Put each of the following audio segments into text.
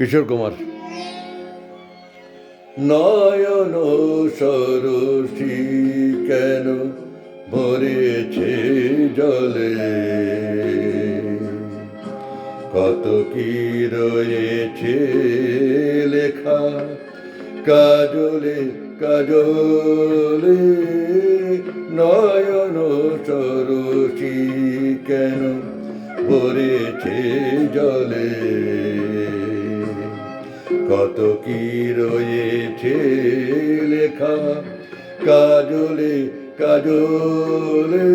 কিশোর কুমার। নয়ন সরসী কেন ভরেছে জলে, কত কি রয়েছে লেখা কাজলে কাজলে। নয়ন সরসী কেন ভরেছে জলে, কত কি রয়েছে লেখা কাজলে কাজলে।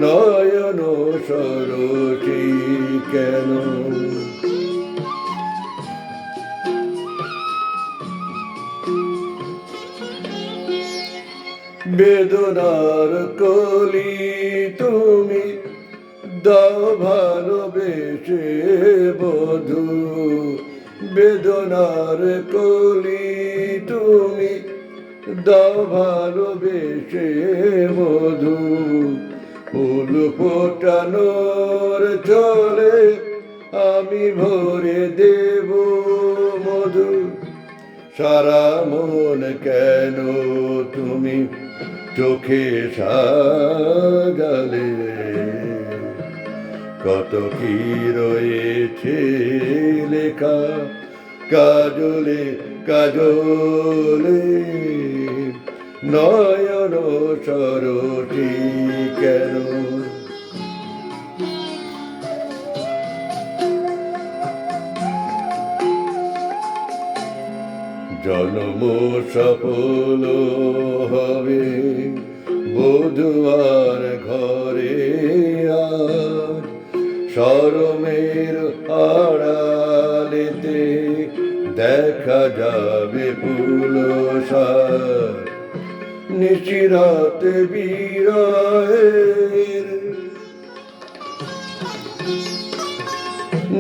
নয়ন সরসী কেন। বেদনার কলি তুমি দাও ভালোবেসে বধূ, বেদনার কলি তুমি দাও ভালোবেসে বধূ। ফুল ফোটানোর চলে আমি ভরে দেব মধু। সারা মন কেন তুমি চোখে সাজালে, কত কি রয়েছে লেখা কাজলে কাজলে। নয়ন সরসী কেন। জন্ম সফল হবে বধুয়ার ঘরে আজ, শরমের আড়ালেতে দেখা যাবে পুলসার। নিশিরাতে বিরহের,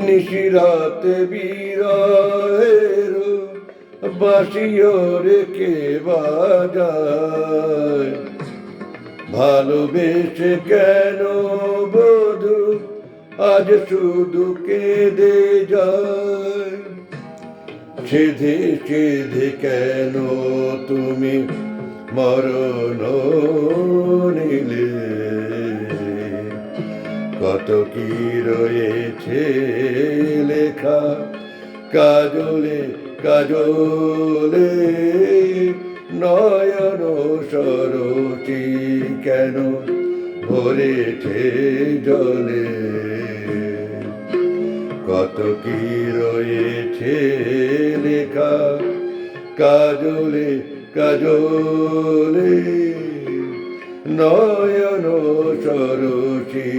নিশিরাতে বিরহের বাঁশিও রেখে বাজায়। ভালোবেসে কেন বধূ আজ শুধু কেঁদে যায়, সেধে সেধে কেন তুমি মরণ নিলে। কত কি রয়েছে লেখা কাজলে কাজলে। নয়ন সরসী কেন ভরেছে জলে, কত কি রয়েছে লেখা কাজলে কাজলে। নয়ন সরসী।